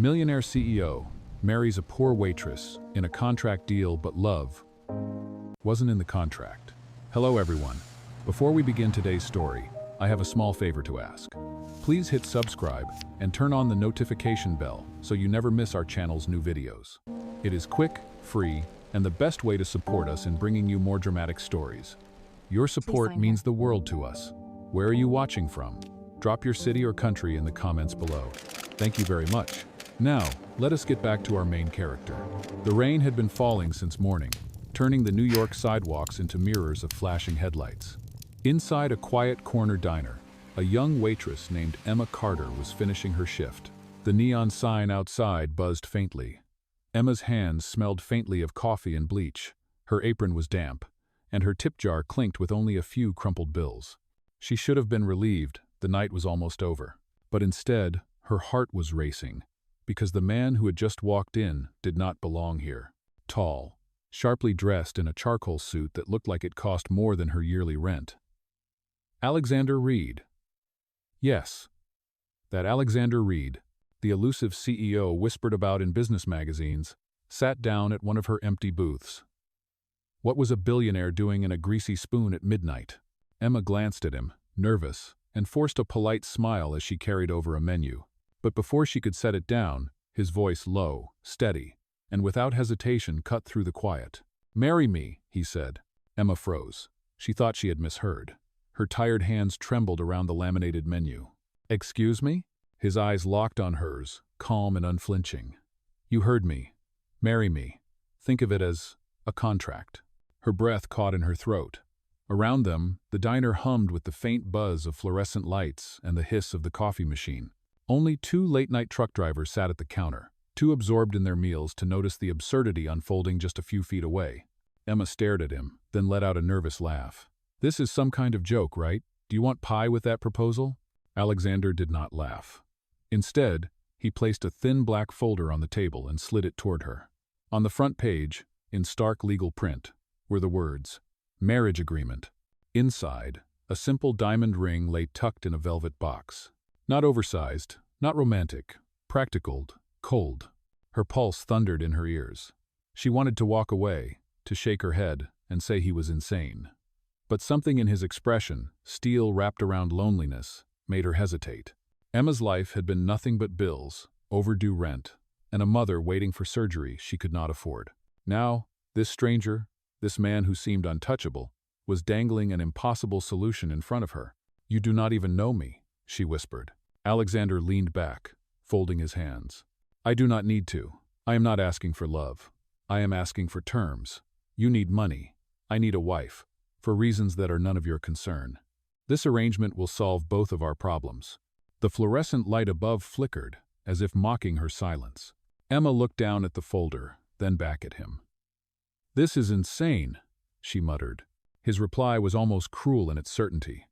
Millionaire CEO marries a poor waitress in a contract deal, but love wasn't in the contract. Hello everyone. Before we begin today's story, I have a small favor to ask. Please hit subscribe and turn on the notification bell so you never miss our channel's new videos. It is quick, free, and the best way to support us in bringing you more dramatic stories. Your support means the world to us. Where are you watching from? Drop your city or country in the comments below. Thank you very much. Now, let us get back to our main character. The rain had been falling since morning, turning the New York sidewalks into mirrors of flashing headlights. Inside a quiet corner diner, a young waitress named Emma Carter was finishing her shift. The neon sign outside buzzed faintly. Emma's hands smelled faintly of coffee and bleach. Her apron was damp, and her tip jar clinked with only a few crumpled bills. She should have been relieved, the night was almost over. But instead, her heart was racing, because the man who had just walked in did not belong here. Tall, sharply dressed in a charcoal suit that looked like it cost more than her yearly rent. Alexander Reed. Yes, that Alexander Reed, the elusive CEO whispered about in business magazines, sat down at one of her empty booths. What was a billionaire doing in a greasy spoon at midnight? Emma glanced at him, nervous, and forced a polite smile as she carried over a menu. But before she could set it down, his voice low, steady, and without hesitation cut through the quiet. "Marry me," he said. Emma froze. She thought she had misheard. Her tired hands trembled around the laminated menu. "Excuse me?" His eyes locked on hers, calm and unflinching. "You heard me. Marry me. Think of it as a contract." Her breath caught in her throat. Around them, the diner hummed with the faint buzz of fluorescent lights and the hiss of the coffee machine. Only two late-night truck drivers sat at the counter, too absorbed in their meals to notice the absurdity unfolding just a few feet away. Emma stared at him, then let out a nervous laugh. "This is some kind of joke, right? Do you want pie with that proposal?" Alexander did not laugh. Instead, he placed a thin black folder on the table and slid it toward her. On the front page, in stark legal print, were the words, "Marriage Agreement." Inside, a simple diamond ring lay tucked in a velvet box. Not oversized, not romantic, practical, cold. Her pulse thundered in her ears. She wanted to walk away, to shake her head, and say he was insane. But something in his expression, steel wrapped around loneliness, made her hesitate. Emma's life had been nothing but bills, overdue rent, and a mother waiting for surgery she could not afford. Now, this stranger, this man who seemed untouchable, was dangling an impossible solution in front of her. "You do not even know me," she whispered. Alexander leaned back, folding his hands. "I do not need to. I am not asking for love. I am asking for terms. You need money. I need a wife, for reasons that are none of your concern. This arrangement will solve both of our problems." The fluorescent light above flickered, as if mocking her silence. Emma looked down at the folder, then back at him. "This is insane," she muttered. His reply was almost cruel in its certainty.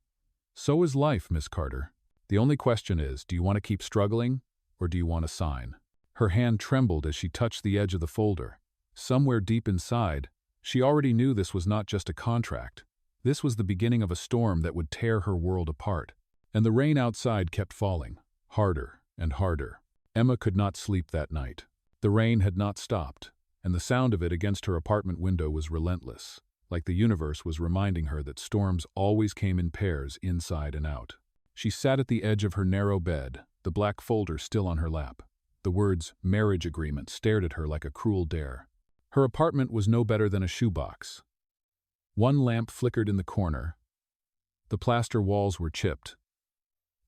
"So is life, Miss Carter. The only question is, do you want to keep struggling, or do you want to sign?" Her hand trembled as she touched the edge of the folder. Somewhere deep inside, she already knew this was not just a contract. This was the beginning of a storm that would tear her world apart. And the rain outside kept falling, harder and harder. Emma could not sleep that night. The rain had not stopped, and the sound of it against her apartment window was relentless, like the universe was reminding her that storms always came in pairs inside and out. She sat at the edge of her narrow bed, the black folder still on her lap. The words "marriage agreement" stared at her like a cruel dare. Her apartment was no better than a shoebox. One lamp flickered in the corner. The plaster walls were chipped,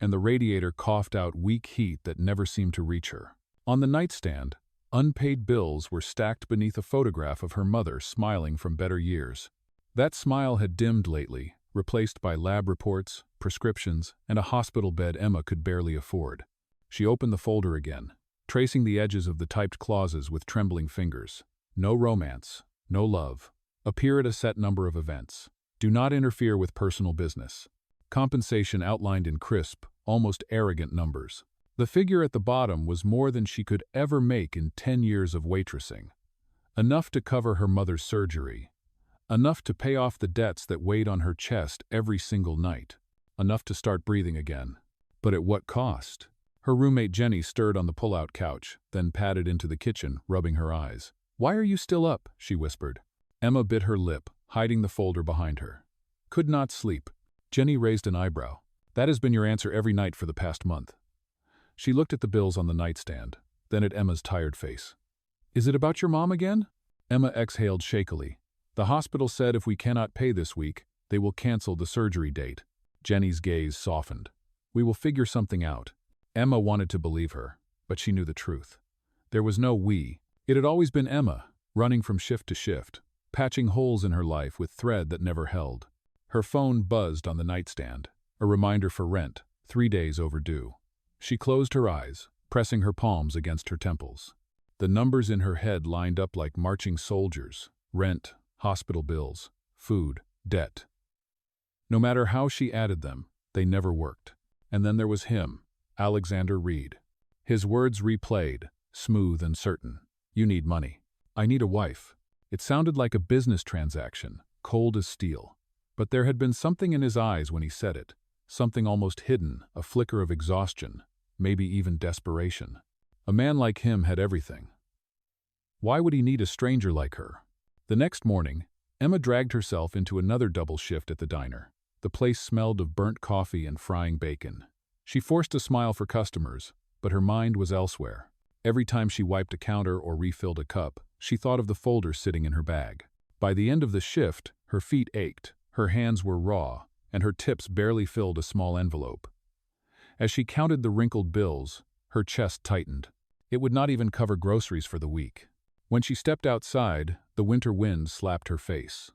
and the radiator coughed out weak heat that never seemed to reach her. On the nightstand, unpaid bills were stacked beneath a photograph of her mother smiling from better years. That smile had dimmed lately, replaced by lab reports, prescriptions, and a hospital bed Emma could barely afford. She opened the folder again, tracing the edges of the typed clauses with trembling fingers. No romance, no love. Appear at a set number of events. Do not interfere with personal business. Compensation outlined in crisp, almost arrogant numbers. The figure at the bottom was more than she could ever make in 10 years of waitressing. Enough to cover her mother's surgery. Enough to pay off the debts that weighed on her chest every single night. Enough to start breathing again. But at what cost? Her roommate Jenny stirred on the pull-out couch, then padded into the kitchen, rubbing her eyes. "Why are you still up?" she whispered. Emma bit her lip, hiding the folder behind her. "Could not sleep." Jenny raised an eyebrow. "That has been your answer every night for the past month." She looked at the bills on the nightstand, then at Emma's tired face. "Is it about your mom again?" Emma exhaled shakily. "The hospital said if we cannot pay this week, they will cancel the surgery date." Jenny's gaze softened. "We will figure something out." Emma wanted to believe her, but she knew the truth. There was no we. It had always been Emma, running from shift to shift, patching holes in her life with thread that never held. Her phone buzzed on the nightstand, a reminder for rent, 3 days overdue. She closed her eyes, pressing her palms against her temples. The numbers in her head lined up like marching soldiers: rent, hospital bills, food, debt. No matter how she added them, they never worked. And then there was him, Alexander Reed. His words replayed, smooth and certain. "You need money." "I need a wife." It sounded like a business transaction, cold as steel. But there had been something in his eyes when he said it, something almost hidden, a flicker of exhaustion, maybe even desperation. A man like him had everything. Why would he need a stranger like her? The next morning, Emma dragged herself into another double shift at the diner. The place smelled of burnt coffee and frying bacon. She forced a smile for customers, but her mind was elsewhere. Every time she wiped a counter or refilled a cup, she thought of the folder sitting in her bag. By the end of the shift, her feet ached, her hands were raw, and her tips barely filled a small envelope. As she counted the wrinkled bills, her chest tightened. It would not even cover groceries for the week. When she stepped outside, the winter wind slapped her face.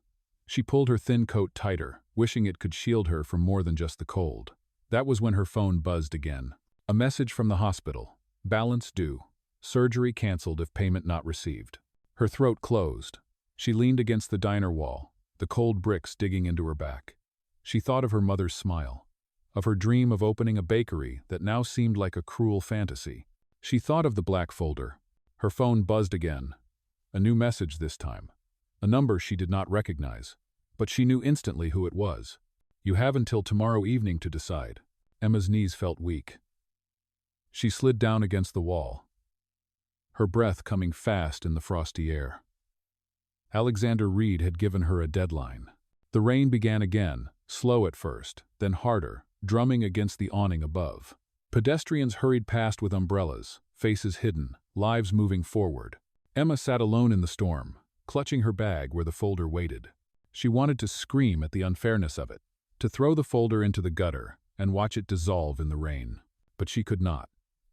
She pulled her thin coat tighter, wishing it could shield her from more than just the cold. That was when her phone buzzed again. A message from the hospital. Balance due. Surgery canceled if payment not received. Her throat closed. She leaned against the diner wall, the cold bricks digging into her back. She thought of her mother's smile, of her dream of opening a bakery that now seemed like a cruel fantasy. She thought of the black folder. Her phone buzzed again. A new message this time. A number she did not recognize, but she knew instantly who it was. "You have until tomorrow evening to decide." Emma's knees felt weak. She slid down against the wall, her breath coming fast in the frosty air. Alexander Reed had given her a deadline. The rain began again, slow at first, then harder, drumming against the awning above. Pedestrians hurried past with umbrellas, faces hidden, lives moving forward. Emma sat alone in the storm, clutching her bag where the folder waited. She wanted to scream at the unfairness of it, to throw the folder into the gutter and watch it dissolve in the rain. But she could not,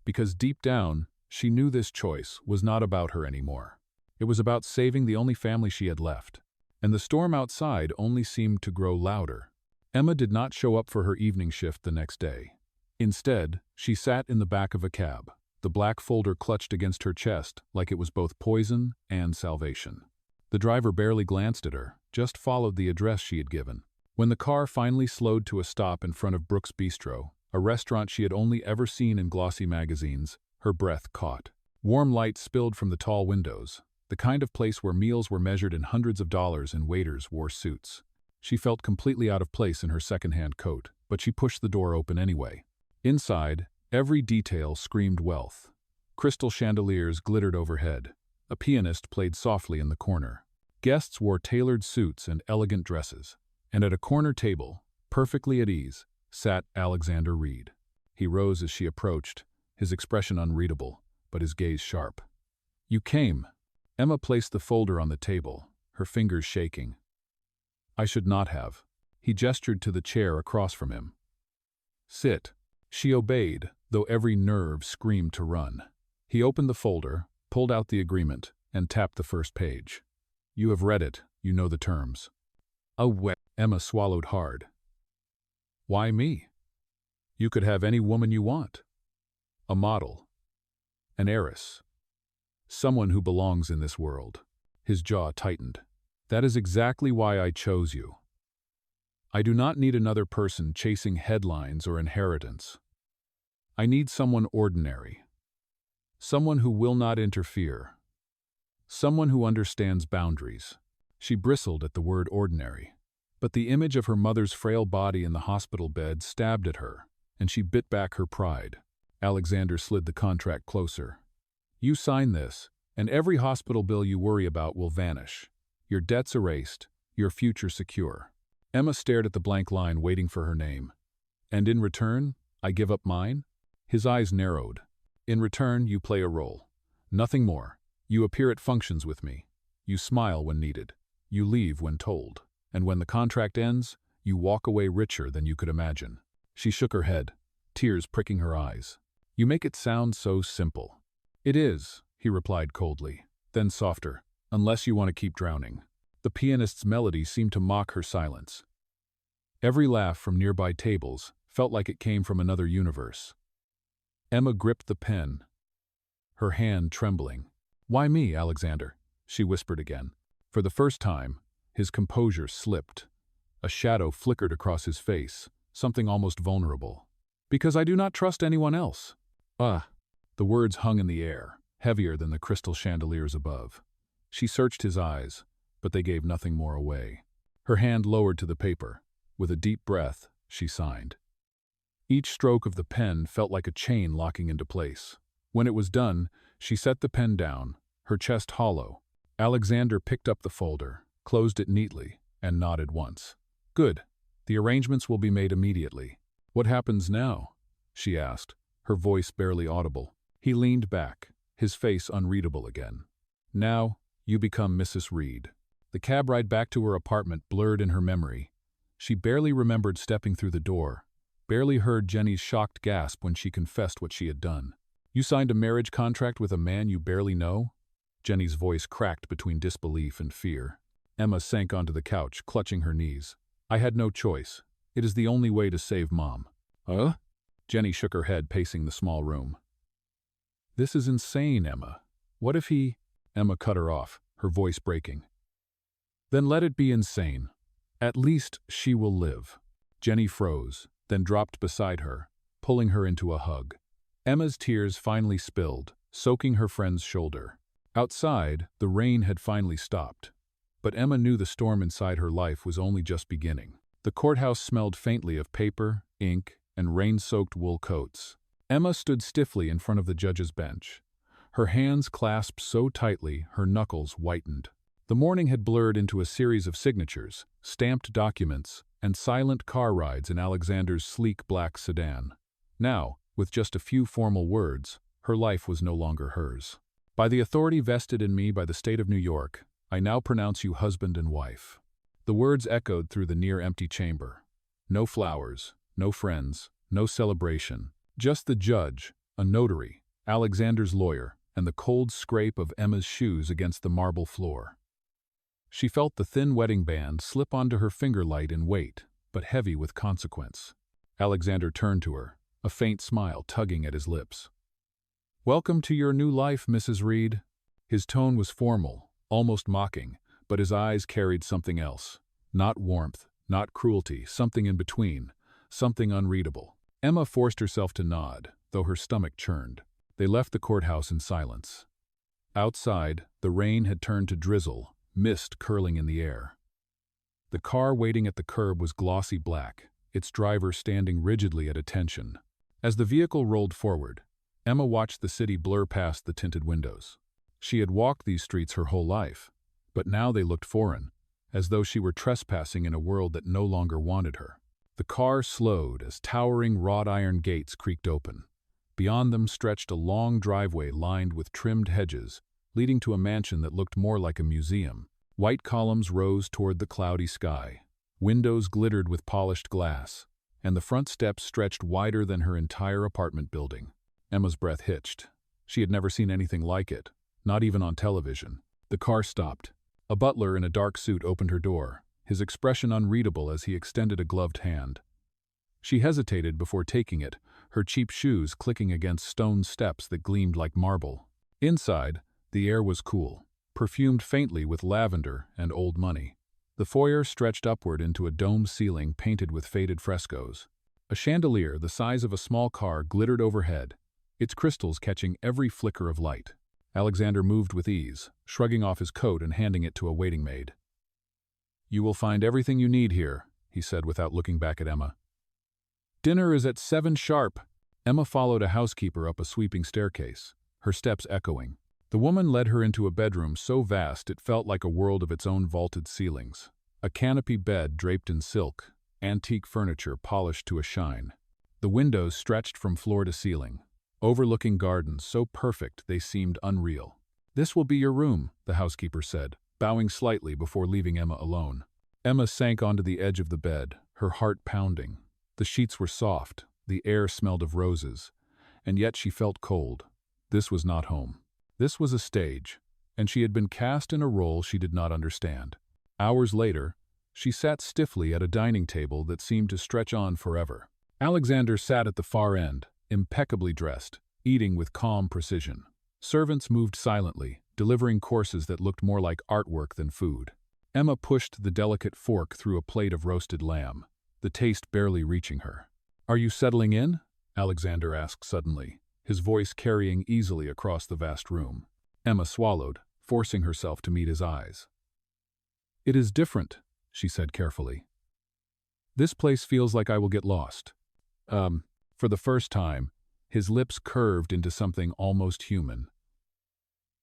because deep down, she knew this choice was not about her anymore. It was about saving the only family she had left. And the storm outside only seemed to grow louder. Emma did not show up for her evening shift the next day. Instead, she sat in the back of a cab, the black folder clutched against her chest like it was both poison and salvation. The driver barely glanced at her, just followed the address she had given. When the car finally slowed to a stop in front of Brooks Bistro, a restaurant she had only ever seen in glossy magazines, her breath caught. Warm light spilled from the tall windows, the kind of place where meals were measured in hundreds of dollars and waiters wore suits. She felt completely out of place in her second-hand coat, but she pushed the door open anyway. Inside, every detail screamed wealth. Crystal chandeliers glittered overhead. A pianist played softly in the corner. Guests wore tailored suits and elegant dresses. And at a corner table, perfectly at ease, sat Alexander Reed. He rose as she approached, his expression unreadable, but his gaze sharp. "You came." Emma placed the folder on the table, her fingers shaking. "I should not have." He gestured to the chair across from him. "Sit." She obeyed, though every nerve screamed to run. He opened the folder, pulled out the agreement, and tapped the first page. "You have read it, you know the terms." Emma swallowed hard. "Why me? You could have any woman you want. A model. An heiress. Someone who belongs in this world." His jaw tightened. "That is exactly why I chose you. I do not need another person chasing headlines or inheritance. I need someone ordinary. Someone who will not interfere. Someone who understands boundaries." She bristled at the word ordinary. But the image of her mother's frail body in the hospital bed stabbed at her, and she bit back her pride. Alexander slid the contract closer. You sign this, and every hospital bill you worry about will vanish. Your debts erased, your future secure. Emma stared at the blank line waiting for her name. And in return, I give up mine? His eyes narrowed. In return, you play a role. Nothing more. You appear at functions with me. You smile when needed. You leave when told. And when the contract ends, you walk away richer than you could imagine. She shook her head, tears pricking her eyes. You make it sound so simple. It is, he replied coldly, then softer, unless you want to keep drowning. The pianist's melody seemed to mock her silence. Every laugh from nearby tables felt like it came from another universe. Emma gripped the pen, her hand trembling. Why me, Alexander? She whispered again. For the first time, his composure slipped. A shadow flickered across his face, something almost vulnerable. Because I do not trust anyone else. The words hung in the air, heavier than the crystal chandeliers above. She searched his eyes, but they gave nothing more away. Her hand lowered to the paper. With a deep breath, she signed. Each stroke of the pen felt like a chain locking into place. When it was done, she set the pen down, her chest hollow. Alexander picked up the folder, closed it neatly, and nodded once. Good. The arrangements will be made immediately. What happens now? She asked, her voice barely audible. He leaned back, his face unreadable again. Now, you become Mrs. Reed. The cab ride back to her apartment blurred in her memory. She barely remembered stepping through the door, barely heard Jenny's shocked gasp when she confessed what she had done. You signed a marriage contract with a man you barely know? Jenny's voice cracked between disbelief and fear. Emma sank onto the couch, clutching her knees. I had no choice. It is the only way to save Mom. Huh? Jenny shook her head, pacing the small room. This is insane, Emma. What if he… Emma cut her off, her voice breaking. Then let it be insane. At least she will live. Jenny froze, then dropped beside her, pulling her into a hug. Emma's tears finally spilled, soaking her friend's shoulder. Outside, the rain had finally stopped. But Emma knew the storm inside her life was only just beginning. The courthouse smelled faintly of paper, ink, and rain-soaked wool coats. Emma stood stiffly in front of the judge's bench. Her hands clasped so tightly, her knuckles whitened. The morning had blurred into a series of signatures, stamped documents, and silent car rides in Alexander's sleek black sedan. Now, with just a few formal words, her life was no longer hers. By the authority vested in me by the state of New York, I now pronounce you husband and wife. The words echoed through the near-empty chamber. No flowers, no friends, no celebration. Just the judge, a notary, Alexander's lawyer, and the cold scrape of Emma's shoes against the marble floor. She felt the thin wedding band slip onto her finger light in weight, but heavy with consequence. Alexander turned to her, a faint smile tugging at his lips. Welcome to your new life, Mrs. Reed. His tone was formal, almost mocking, but his eyes carried something else. Not warmth, not cruelty, something in between, something unreadable. Emma forced herself to nod, though her stomach churned. They left the courthouse in silence. Outside, the rain had turned to drizzle, mist curling in the air. The car waiting at the curb was glossy black, its driver standing rigidly at attention. As the vehicle rolled forward, Emma watched the city blur past the tinted windows. She had walked these streets her whole life, but now they looked foreign, as though she were trespassing in a world that no longer wanted her. The car slowed as towering wrought-iron gates creaked open. Beyond them stretched a long driveway lined with trimmed hedges, leading to a mansion that looked more like a museum. White columns rose toward the cloudy sky. Windows glittered with polished glass, and the front steps stretched wider than her entire apartment building. Emma's breath hitched. She had never seen anything like it, not even on television. The car stopped. A butler in a dark suit opened her door, his expression unreadable as he extended a gloved hand. She hesitated before taking it, her cheap shoes clicking against stone steps that gleamed like marble. Inside, the air was cool, perfumed faintly with lavender and old money. The foyer stretched upward into a domed ceiling painted with faded frescoes. A chandelier the size of a small car glittered overhead, its crystals catching every flicker of light. Alexander moved with ease, shrugging off his coat and handing it to a waiting maid. You will find everything you need here, he said without looking back at Emma. Dinner is at 7 sharp. Emma followed a housekeeper up a sweeping staircase, her steps echoing. The woman led her into a bedroom so vast it felt like a world of its own vaulted ceilings. A canopy bed draped in silk, antique furniture polished to a shine. The windows stretched from floor to ceiling, overlooking gardens so perfect they seemed unreal. "This will be your room," the housekeeper said, bowing slightly before leaving Emma alone. Emma sank onto the edge of the bed, her heart pounding. The sheets were soft, the air smelled of roses, and yet she felt cold. This was not home. This was a stage, and she had been cast in a role she did not understand. Hours later, she sat stiffly at a dining table that seemed to stretch on forever. Alexander sat at the far end, impeccably dressed, eating with calm precision. Servants moved silently, delivering courses that looked more like artwork than food. Emma pushed the delicate fork through a plate of roasted lamb, the taste barely reaching her. "Are you settling in?" Alexander asked suddenly, his voice carrying easily across the vast room. Emma swallowed, forcing herself to meet his eyes. "It is different," she said carefully. "This place feels like I will get lost." For the first time, his lips curved into something almost human.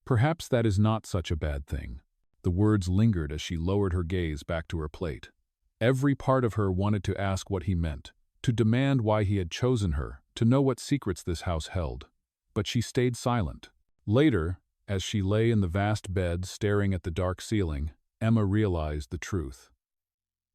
"Perhaps that is not such a bad thing." The words lingered as she lowered her gaze back to her plate. Every part of her wanted to ask what he meant, to demand why he had chosen her, to know what secrets this house held. But she stayed silent. Later, as she lay in the vast bed staring at the dark ceiling, Emma realized the truth.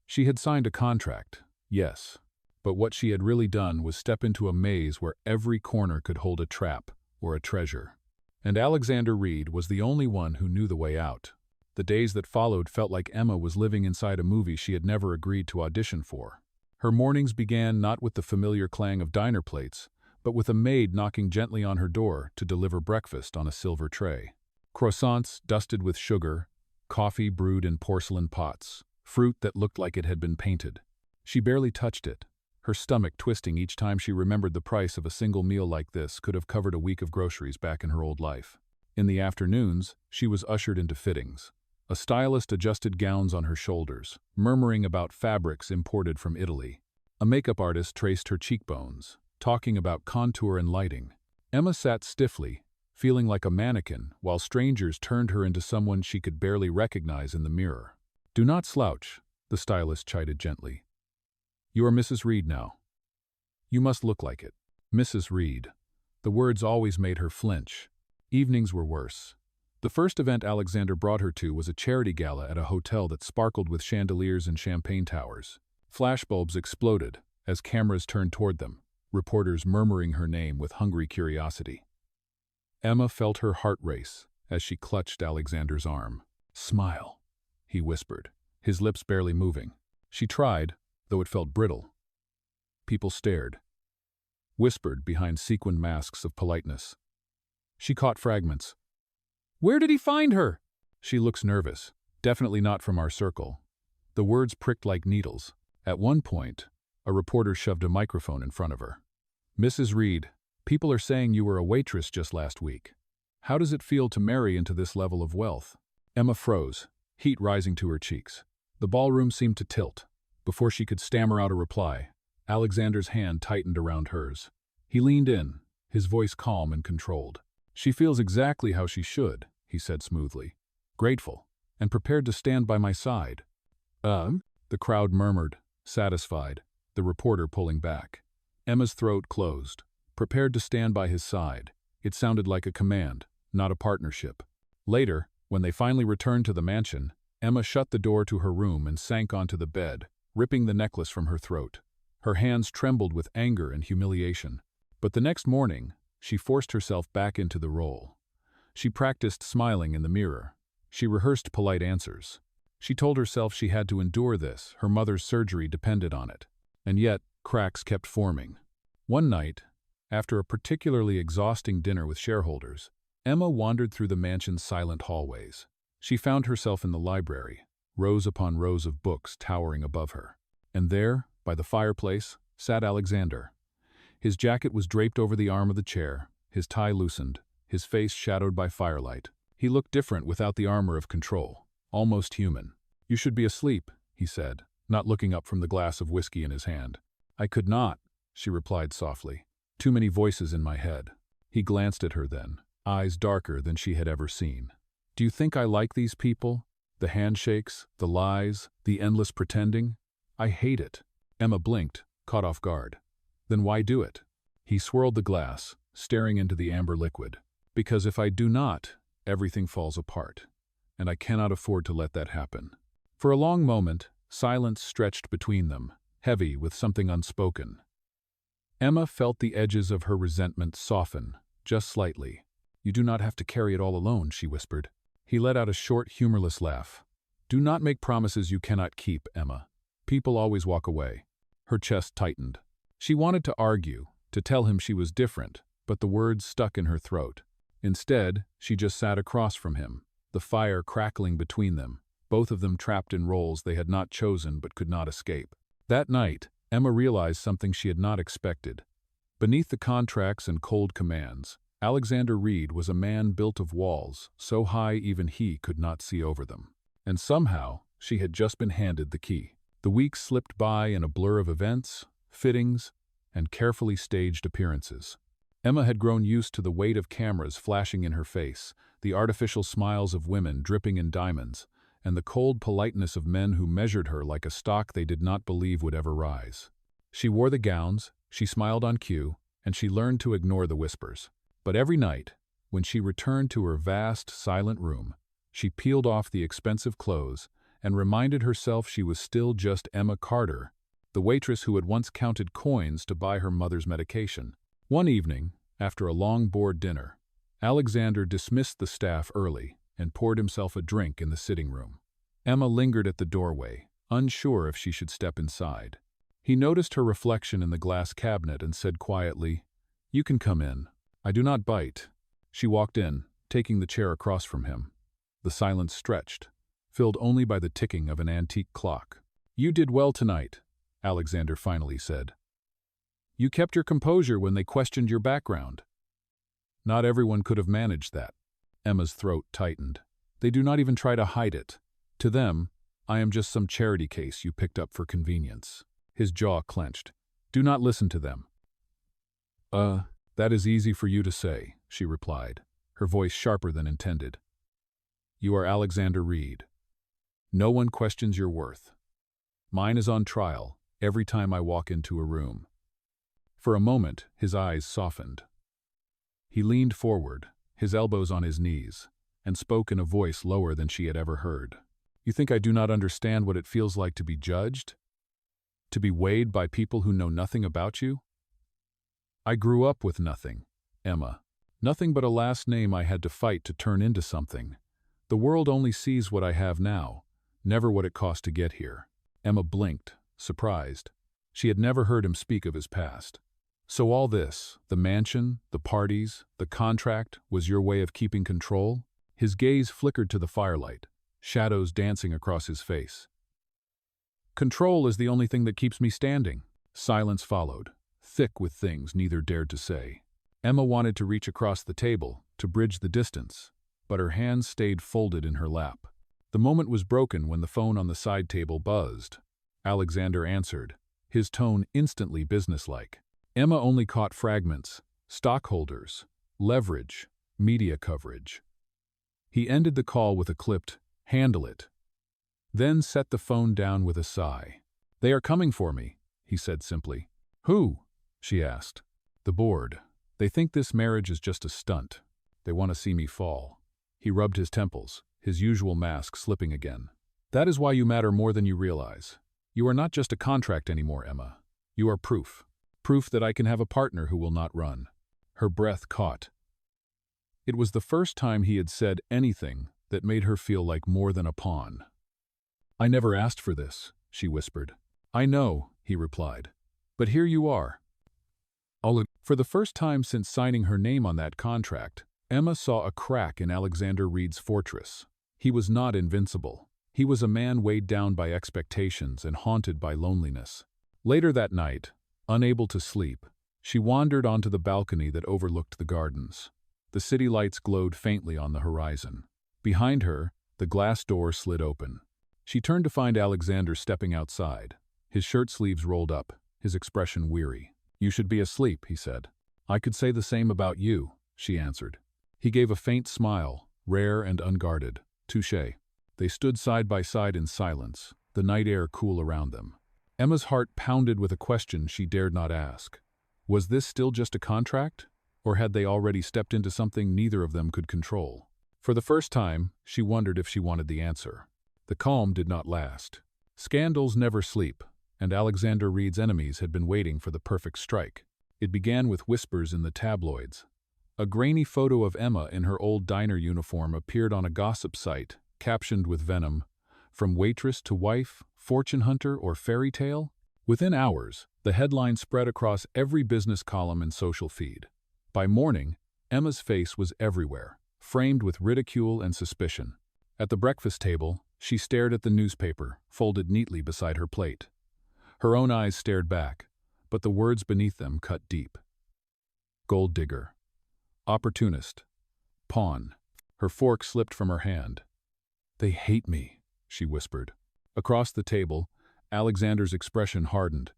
She had signed a contract, yes, but what she had really done was step into a maze where every corner could hold a trap or a treasure. And Alexander Reed was the only one who knew the way out. The days that followed felt like Emma was living inside a movie she had never agreed to audition for. Her mornings began not with the familiar clang of diner plates, but with a maid knocking gently on her door to deliver breakfast on a silver tray. Croissants dusted with sugar, coffee brewed in porcelain pots, fruit that looked like it had been painted. She barely touched it, her stomach twisting each time she remembered the price of a single meal like this could have covered a week of groceries back in her old life. In the afternoons, she was ushered into fittings. A stylist adjusted gowns on her shoulders, murmuring about fabrics imported from Italy. A makeup artist traced her cheekbones, talking about contour and lighting. Emma sat stiffly, feeling like a mannequin, while strangers turned her into someone she could barely recognize in the mirror. "Do not slouch," the stylist chided gently. "You are Mrs. Reed now. You must look like it." Mrs. Reed. The words always made her flinch. Evenings were worse. The first event Alexander brought her to was a charity gala at a hotel that sparkled with chandeliers and champagne towers. Flashbulbs exploded as cameras turned toward them, reporters murmuring her name with hungry curiosity. Emma felt her heart race as she clutched Alexander's arm. "Smile," he whispered, his lips barely moving. She tried, though it felt brittle. People stared, whispered behind sequined masks of politeness. She caught fragments. "Where did he find her?" "She looks nervous. Definitely not from our circle." The words pricked like needles. At one point, a reporter shoved a microphone in front of her. "Mrs. Reed, people are saying you were a waitress just last week. How does it feel to marry into this level of wealth?" Emma froze, heat rising to her cheeks. The ballroom seemed to tilt. Before she could stammer out a reply, Alexander's hand tightened around hers. He leaned in, his voice calm and controlled. "She feels exactly how she should," he said smoothly. "Grateful, and prepared to stand by my side." The crowd murmured, satisfied, the reporter pulling back. Emma's throat closed. Prepared to stand by his side. It sounded like a command, not a partnership. Later, when they finally returned to the mansion, Emma shut the door to her room and sank onto the bed, ripping the necklace from her throat. Her hands trembled with anger and humiliation. But the next morning, she forced herself back into the role. She practiced smiling in the mirror. She rehearsed polite answers. She told herself she had to endure this, her mother's surgery depended on it. And yet, cracks kept forming. One night, after a particularly exhausting dinner with shareholders, Emma wandered through the mansion's silent hallways. She found herself in the library, rows upon rows of books towering above her. And there, by the fireplace, sat Alexander. His jacket was draped over the arm of the chair, his tie loosened, his face shadowed by firelight. He looked different without the armor of control, almost human. "You should be asleep," he said, not looking up from the glass of whiskey in his hand. "I could not," she replied softly. Too many voices in my head. He glanced at her then, eyes darker than she had ever seen. Do you think I like these people? The handshakes, the lies, the endless pretending? I hate it. Emma blinked, caught off guard. Then why do it? He swirled the glass, staring into the amber liquid. Because if I do not, everything falls apart. And I cannot afford to let that happen. For a long moment, silence stretched between them, heavy with something unspoken. Emma felt the edges of her resentment soften, just slightly. You do not have to carry it all alone, she whispered. He let out a short, humorless laugh. Do not make promises you cannot keep, Emma. People always walk away. Her chest tightened. She wanted to argue, to tell him she was different, but the words stuck in her throat. Instead, she just sat across from him, the fire crackling between them, both of them trapped in roles they had not chosen but could not escape. That night, Emma realized something she had not expected. Beneath the contracts and cold commands, Alexander Reed was a man built of walls, so high even he could not see over them. And somehow, she had just been handed the key. The weeks slipped by in a blur of events, fittings, and carefully staged appearances. Emma had grown used to the weight of cameras flashing in her face, the artificial smiles of women dripping in diamonds, and the cold politeness of men who measured her like a stock they did not believe would ever rise. She wore the gowns, she smiled on cue, and she learned to ignore the whispers. But every night, when she returned to her vast, silent room, she peeled off the expensive clothes and reminded herself she was still just Emma Carter, the waitress who had once counted coins to buy her mother's medication. One evening, after a long board dinner, Alexander dismissed the staff early and poured himself a drink in the sitting room. Emma lingered at the doorway, unsure if she should step inside. He noticed her reflection in the glass cabinet and said quietly, "You can come in. I do not bite." She walked in, taking the chair across from him. The silence stretched, filled only by the ticking of an antique clock. "You did well tonight," Alexander finally said. "You kept your composure when they questioned your background." Not everyone could have managed that. Emma's throat tightened. They do not even try to hide it. To them, I am just some charity case you picked up for convenience. His jaw clenched. Do not listen to them. That is easy for you to say, she replied, her voice sharper than intended. You are Alexander Reed. No one questions your worth. Mine is on trial every time I walk into a room. For a moment, his eyes softened. He leaned forward, his elbows on his knees, and spoke in a voice lower than she had ever heard. You think I do not understand what it feels like to be judged? To be weighed by people who know nothing about you? I grew up with nothing, Emma. Nothing but a last name I had to fight to turn into something. The world only sees what I have now, never what it cost to get here. Emma blinked, surprised. She had never heard him speak of his past. So all this, the mansion, the parties, the contract, was your way of keeping control? His gaze flickered to the firelight, shadows dancing across his face. Control is the only thing that keeps me standing. Silence followed, thick with things neither dared to say. Emma wanted to reach across the table, to bridge the distance, but her hands stayed folded in her lap. The moment was broken when the phone on the side table buzzed. Alexander answered, his tone instantly businesslike. Emma only caught fragments, stockholders, leverage, media coverage. He ended the call with a clipped, "Handle it," then set the phone down with a sigh. They are coming for me, he said simply. Who? She asked. The board. They think this marriage is just a stunt. They want to see me fall. He rubbed his temples, his usual mask slipping again. That is why you matter more than you realize. You are not just a contract anymore, Emma. You are proof. Proof that I can have a partner who will not run. Her breath caught. It was the first time he had said anything that made her feel like more than a pawn. I never asked for this, she whispered. I know, he replied. But here you are. For the first time since signing her name on that contract, Emma saw a crack in Alexander Reed's fortress. He was not invincible. He was a man weighed down by expectations and haunted by loneliness. Later that night, unable to sleep, she wandered onto the balcony that overlooked the gardens. The city lights glowed faintly on the horizon. Behind her, the glass door slid open. She turned to find Alexander stepping outside, his shirt sleeves rolled up, his expression weary. You should be asleep, he said. I could say the same about you, she answered. He gave a faint smile, rare and unguarded. Touché. They stood side by side in silence, the night air cool around them. Emma's heart pounded with a question she dared not ask. Was this still just a contract? Or had they already stepped into something neither of them could control? For the first time, she wondered if she wanted the answer. The calm did not last. Scandals never sleep, and Alexander Reed's enemies had been waiting for the perfect strike. It began with whispers in the tabloids. A grainy photo of Emma in her old diner uniform appeared on a gossip site, captioned with venom, "From waitress to wife, fortune hunter, or fairy tale?" Within hours, the headline spread across every business column and social feed. By morning, Emma's face was everywhere, framed with ridicule and suspicion. At the breakfast table, she stared at the newspaper, folded neatly beside her plate. Her own eyes stared back, but the words beneath them cut deep. Gold digger. Opportunist. Pawn. Her fork slipped from her hand. "They hate me," she whispered. Across the table, Alexander's expression hardened.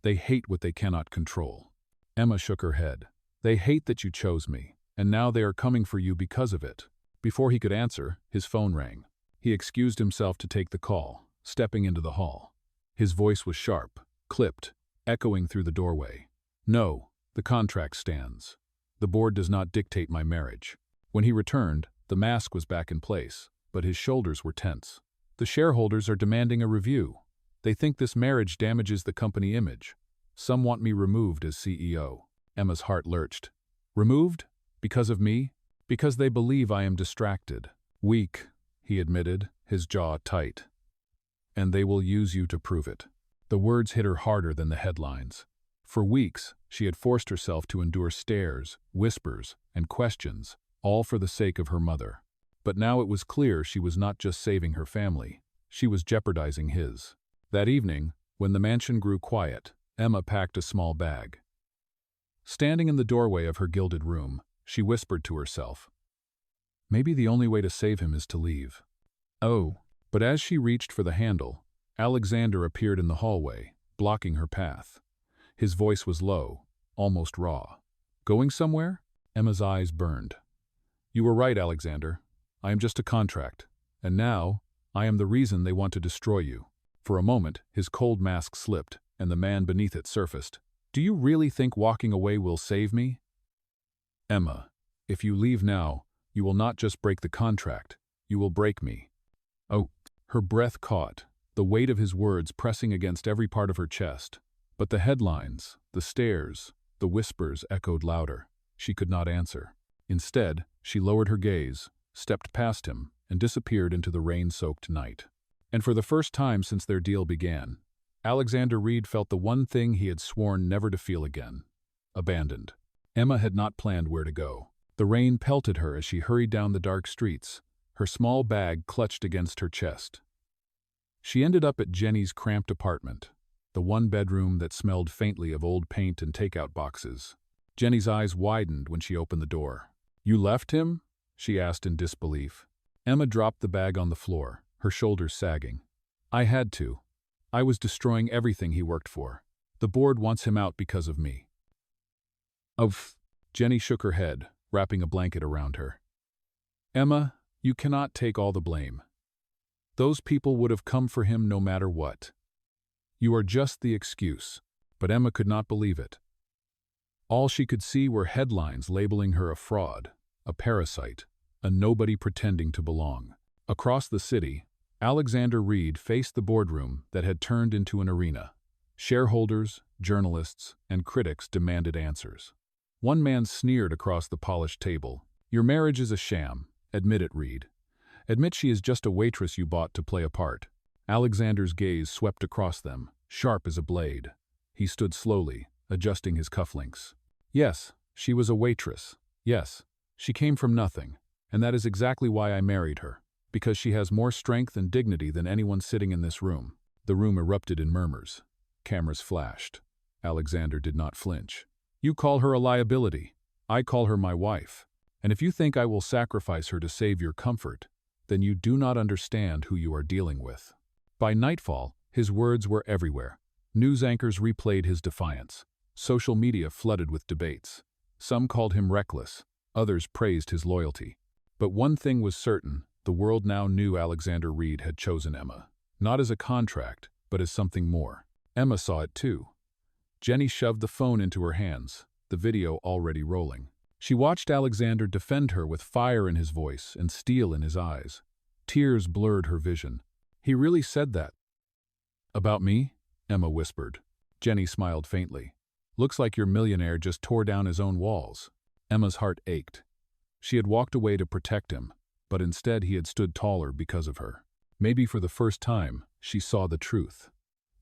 "They hate what they cannot control." Emma shook her head. "They hate that you chose me, and now they are coming for you because of it." Before he could answer, his phone rang. He excused himself to take the call, stepping into the hall. His voice was sharp, clipped, echoing through the doorway. "No, the contract stands. The board does not dictate my marriage." When he returned, the mask was back in place, but his shoulders were tense. "The shareholders are demanding a review. They think this marriage damages the company image. Some want me removed as CEO." Emma's heart lurched. "Removed? Because of me? Because they believe I am distracted. Weak," he admitted, his jaw tight. "And they will use you to prove it." The words hit her harder than the headlines. For weeks, she had forced herself to endure stares, whispers, and questions, all for the sake of her mother. But now it was clear she was not just saving her family, she was jeopardizing his. That evening, when the mansion grew quiet, Emma packed a small bag. Standing in the doorway of her gilded room, she whispered to herself, "Maybe the only way to save him is to leave." Oh, but as she reached for the handle, Alexander appeared in the hallway, blocking her path. His voice was low, almost raw. "Going somewhere?" Emma's eyes burned. "You were right, Alexander. I am just a contract. And now, I am the reason they want to destroy you." For a moment, his cold mask slipped, and the man beneath it surfaced. "Do you really think walking away will save me?" "Emma, if you leave now, you will not just break the contract, you will break me." Oh, her breath caught, the weight of his words pressing against every part of her chest. But the headlines, the stares, the whispers echoed louder. She could not answer. Instead, she lowered her gaze, stepped past him, and disappeared into the rain-soaked night. And for the first time since their deal began, Alexander Reed felt the one thing he had sworn never to feel again: abandoned. Emma had not planned where to go. The rain pelted her as she hurried down the dark streets, her small bag clutched against her chest. She ended up at Jenny's cramped apartment, the one bedroom that smelled faintly of old paint and takeout boxes. Jenny's eyes widened when she opened the door. "You left him?" she asked in disbelief. Emma dropped the bag on the floor, her shoulders sagging. "I had to. I was destroying everything he worked for. The board wants him out because of me." "Of..." Jenny shook her head, wrapping a blanket around her. "Emma, you cannot take all the blame. Those people would have come for him no matter what. You are just the excuse." But Emma could not believe it. All she could see were headlines labeling her a fraud, a parasite, a nobody pretending to belong. Across the city, Alexander Reed faced the boardroom that had turned into an arena. Shareholders, journalists, and critics demanded answers. One man sneered across the polished table. "Your marriage is a sham. Admit it, Reed. Admit she is just a waitress you bought to play a part." Alexander's gaze swept across them, sharp as a blade. He stood slowly, adjusting his cufflinks. "Yes, she was a waitress. Yes, she came from nothing. And that is exactly why I married her. Because she has more strength and dignity than anyone sitting in this room." The room erupted in murmurs. Cameras flashed. Alexander did not flinch. "You call her a liability. I call her my wife. And if you think I will sacrifice her to save your comfort, then you do not understand who you are dealing with." By nightfall, his words were everywhere. News anchors replayed his defiance. Social media flooded with debates. Some called him reckless, others praised his loyalty. But one thing was certain, the world now knew Alexander Reed had chosen Emma. Not as a contract, but as something more. Emma saw it too. Jenny shoved the phone into her hands, the video already rolling. She watched Alexander defend her with fire in his voice and steel in his eyes. Tears blurred her vision. He really said that. About me? Emma whispered. Jenny smiled faintly. Looks like your millionaire just tore down his own walls. Emma's heart ached. She had walked away to protect him, but instead he had stood taller because of her. Maybe for the first time, she saw the truth.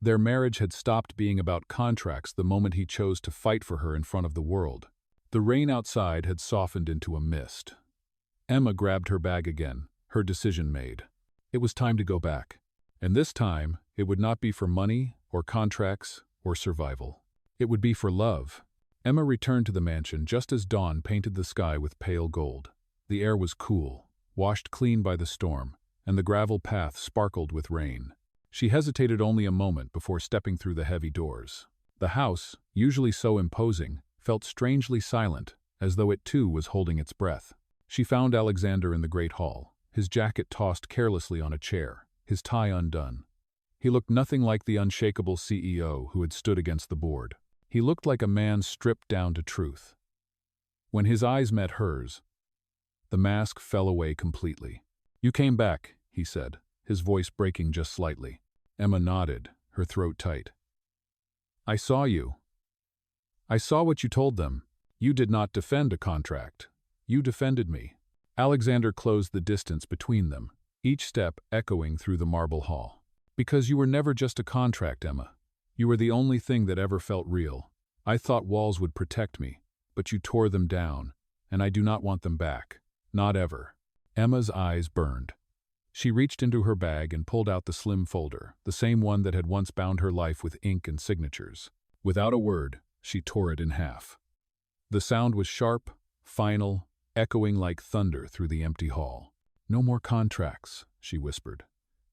Their marriage had stopped being about contracts the moment he chose to fight for her in front of the world. The rain outside had softened into a mist. Emma grabbed her bag again, her decision made. It was time to go back. And this time, it would not be for money, or contracts, or survival. It would be for love. Emma returned to the mansion just as dawn painted the sky with pale gold. The air was cool, washed clean by the storm, and the gravel path sparkled with rain. She hesitated only a moment before stepping through the heavy doors. The house, usually so imposing, felt strangely silent, as though it too was holding its breath. She found Alexander in the great hall, his jacket tossed carelessly on a chair, his tie undone. He looked nothing like the unshakable CEO who had stood against the board. He looked like a man stripped down to truth. When his eyes met hers, the mask fell away completely. "You came back," he said, his voice breaking just slightly. Emma nodded, her throat tight. "I saw you. I saw what you told them. You did not defend a contract. You defended me." Alexander closed the distance between them, each step echoing through the marble hall. "Because you were never just a contract, Emma. You were the only thing that ever felt real. I thought walls would protect me, but you tore them down, and I do not want them back. Not ever." Emma's eyes burned. She reached into her bag and pulled out the slim folder, the same one that had once bound her life with ink and signatures. Without a word, she tore it in half. The sound was sharp, final, echoing like thunder through the empty hall. "No more contracts," she whispered.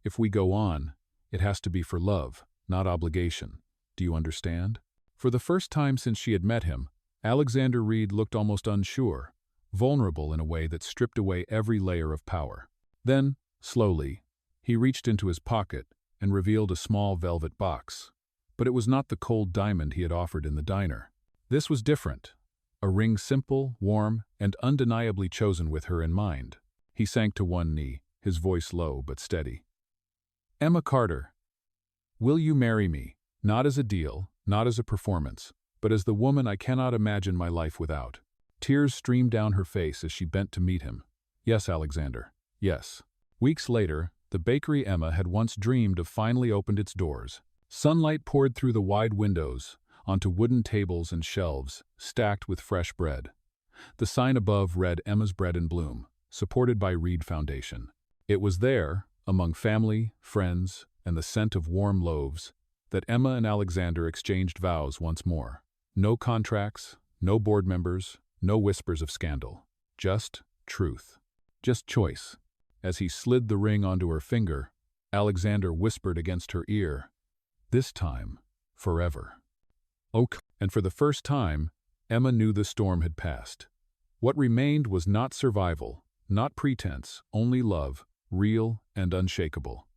"If we go on, it has to be for love, not obligation. Do you understand?" For the first time since she had met him, Alexander Reed looked almost unsure, vulnerable in a way that stripped away every layer of power. Then, slowly, he reached into his pocket and revealed a small velvet box. But it was not the cold diamond he had offered in the diner. This was different. A ring simple, warm, and undeniably chosen with her in mind. He sank to one knee, his voice low but steady. "Emma Carter, will you marry me, not as a deal, not as a performance, but as the woman I cannot imagine my life without?" Tears streamed down her face as she bent to meet him. "Yes, Alexander, yes." Weeks later, the bakery Emma had once dreamed of finally opened its doors. Sunlight poured through the wide windows, onto wooden tables and shelves, stacked with fresh bread. The sign above read Emma's Bread and Bloom, supported by Reed Foundation. It was there, among family, friends, and the scent of warm loaves, that Emma and Alexander exchanged vows once more. No contracts, no board members, no whispers of scandal. Just truth. Just choice. As he slid the ring onto her finger, Alexander whispered against her ear, "This time, forever." "Ok." And for the first time, Emma knew the storm had passed. What remained was not survival, not pretense, only love, real and unshakable.